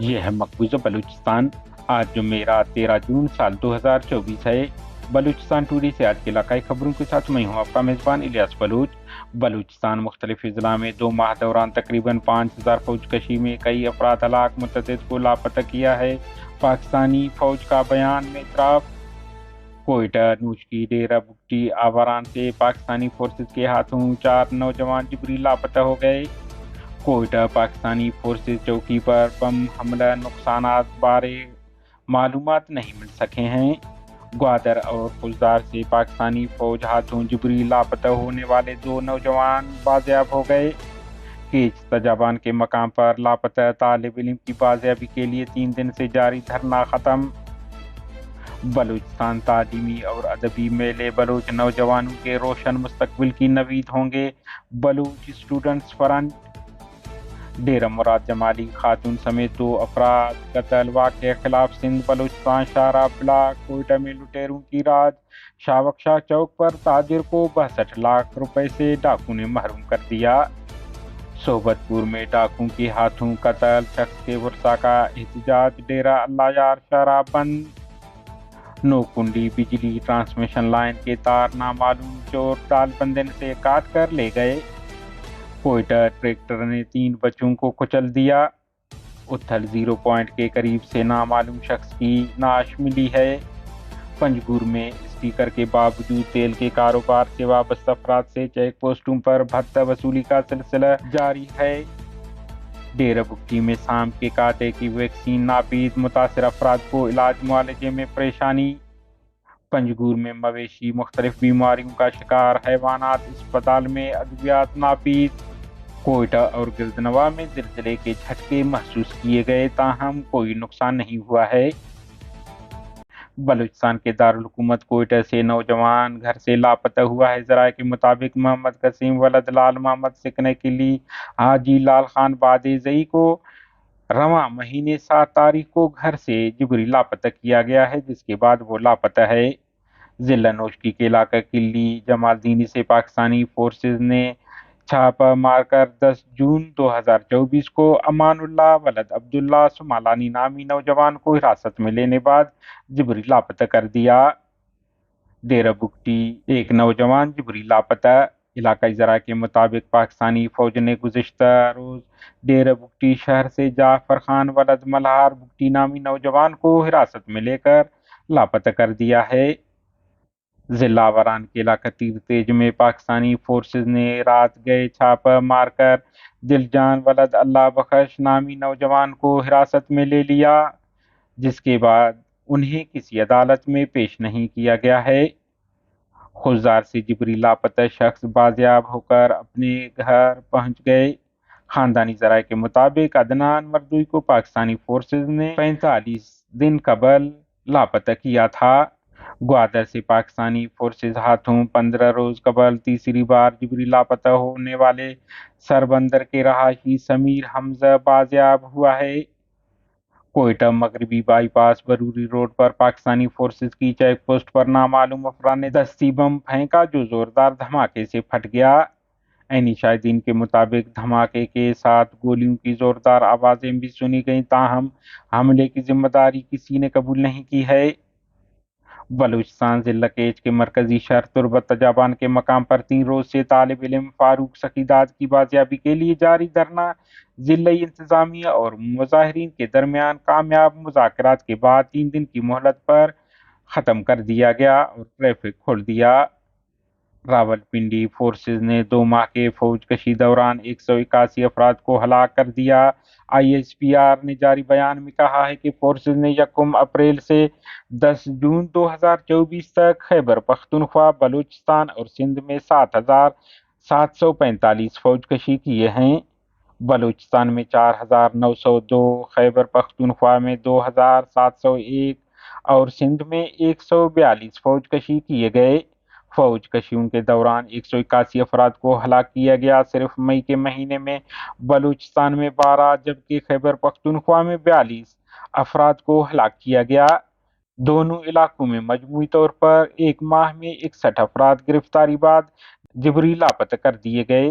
یہ ہے مقبوضہ بلوچستان۔ آج جمعرات 13 جون سال 2024 ہے۔ بلوچستان ٹوڈے سے آج کے علاقائی خبروں کے ساتھ میں ہوں آپ کا میزبان الیاس بلوچ۔ بلوچستان مختلف اضلاع میں 2 ماہ دوران تقریباً 5000 فوج کشی میں کئی افراد ہلاک، متعدد کو لاپتہ کیا ہے۔ پاکستانی فوج کا بیان میں اعتراف۔ کوئٹہ نوشکی ڈیرہ بگٹی آوران سے پاکستانی فورسز کے ہاتھوں 4 نوجوان جبری لاپتہ ہو گئے۔ کوئٹہ پاکستانی فورسز چوکی پر بم حملہ نقصانات بارے معلومات نہیں مل سکے ہیں۔ گوادر اور خضدار سے پاکستانی فوج ہاتھوں جبری لاپتہ ہونے والے 2 نوجوان بازیاب ہو گئے۔ کیچ تجابان کے مقام پر لاپتہ طالب علم کی بازیابی کے لیے 3 دن سے جاری دھرنا ختم۔ بلوچستان تعلیمی اور ادبی میلے بلوچ نوجوانوں کے روشن مستقبل کی نوید ہوں گے۔ Baloch students front. ڈیرہ مراد جمالی خاتون سمیت 2 افراد قتل واقعہ کے خلاف سندھ بلوچستان شاہراہ بلاک کوئٹہ میں لٹیروں کی راج۔ شاوقشاہ چوک پر تاجر کو 62 لاکھ روپے سے ڈاکو نے محروم کر دیا۔ صحبت پور میں ڈاکو کے ہاتھوں قتل شخص کے ورثاء کا احتجاج۔ ڈیرہ اللہ یار شاہراہ بند۔ نوکنڈی بجلی ٹرانسمیشن لائن کے تار نامعلوم چور تال بندن سے کاٹ کر لے گئے۔ کوئٹہ ٹریکٹر نے 3 بچوں کو کچل دیا۔ اتھل 0 پوائنٹ کے قریب سے نامعلوم شخص کی نعش ملی ہے۔ پنجگور میں اسٹیکر کے باوجود تیل کے کاروبار سے وابستہ افراد سے چیک پوسٹوں پر بھتہ وصولی کا سلسلہ جاری ہے۔ ڈیرہ بگٹی میں سانپ کے کاٹے کی ویکسین ناپید، متاثرہ افراد کو علاج معالجے میں پریشانی۔ پنجگور میں مویشی مختلف بیماریوں کا شکار، حیوانات اسپتال میں ادویات ناپید۔ کوئٹہ اور گردنوا میں زلزلے کے جھٹکے محسوس کیے گئے، تاہم کوئی نقصان نہیں ہوا ہے۔ بلوچستان کے دارالحکومت کوئٹہ سے نوجوان گھر سے لاپتہ ہوا ہے۔ ذرائع کے مطابق محمد قاسم ولد لال محمد سکنے قلی حاجی لال خان بادزئی کو رواں مہینے 7 تاریخ کو گھر سے جبری لاپتہ کیا گیا ہے، جس کے بعد وہ لاپتہ ہے۔ ضلع نوشکی کے علاقہ قلی جمال دینی سے پاکستانی فورسز نے چھاپہ مار کر 10 جون 2024 کو امان اللہ ولد عبداللہ سمالانی نامی نوجوان کو حراست میں لینے بعد جبری لاپتہ کر دیا۔ ڈیرہ بگٹی ایک نوجوان جبری لاپتہ۔ علاقائی ذرائع کے مطابق پاکستانی فوج نے گزشتہ روز ڈیرہ بگٹی شہر سے جعفر خان ولد ملہار بگٹی نامی نوجوان کو حراست میں لے کر لاپتہ کر دیا ہے۔ ضلع آوران کے علاقہ تیر تیج میں پاکستانی فورسز نے رات گئے چھاپہ مار کر دل جان ولد اللہ بخش نامی نوجوان کو حراست میں لے لیا، جس کے بعد انہیں کسی عدالت میں پیش نہیں کیا گیا ہے۔ خضدار سے جبری لاپتہ شخص بازیاب ہو کر اپنے گھر پہنچ گئے۔ خاندانی ذرائع کے مطابق عدنان مردوئی کو پاکستانی فورسز نے 45 دن قبل لاپتہ کیا تھا۔ گوادر سے پاکستانی فورسز ہاتھوں 15 روز قبل تیسری بار جبری لاپتہ ہونے والے سربندر کے رہائشی سمیر حمزہ بازیاب ہوا ہے۔ کوئٹہ مغربی بائی پاس بروری روڈ پر پاکستانی فورسز کی چیک پوسٹ پر نامعلوم افراد نے دستی بم پھینکا، جو زوردار دھماکے سے پھٹ گیا۔ عینی شاہدین کے مطابق دھماکے کے ساتھ گولیوں کی زوردار آوازیں بھی سنی گئیں، تاہم حملے کی ذمہ داری کسی نے قبول نہیں کی ہے۔ بلوچستان ضلع کیچ کے مرکزی شہر تربت تجابان کے مقام پر 3 روز سے طالب علم فاروق سقیداد کی بازیابی کے لیے جاری دھرنا ضلعی انتظامیہ اور مظاہرین کے درمیان کامیاب مذاکرات کے بعد 3 دن کی مہلت پر ختم کر دیا گیا اور ٹریفک کھول دیا۔ راولپنڈی فورسز نے 2 ماہ کے فوج کشی دوران 181 افراد کو ہلاک کر دیا۔ آئی ایس پی آر نے جاری بیان میں کہا ہے کہ فورسز نے 1 اپریل سے 10 جون 2024 تک خیبر پختونخوا، بلوچستان اور سندھ میں 7,745 فوج کشی کیے ہیں۔ بلوچستان میں 4,902، خیبر پختونخوا میں 2,701 اور سندھ میں 142 فوج کشی کیے گئے۔ فوج کشیوں کے دوران 181 افراد کو ہلاک کیا گیا۔ صرف مئی کے مہینے میں بلوچستان میں 12 جبکہ خیبر پختونخوا میں 42 افراد کو ہلاک کیا گیا۔ دونوں علاقوں میں مجموعی طور پر 1 ماہ میں 61 افراد گرفتاری بعد جبری لاپتہ کر دیے گئے۔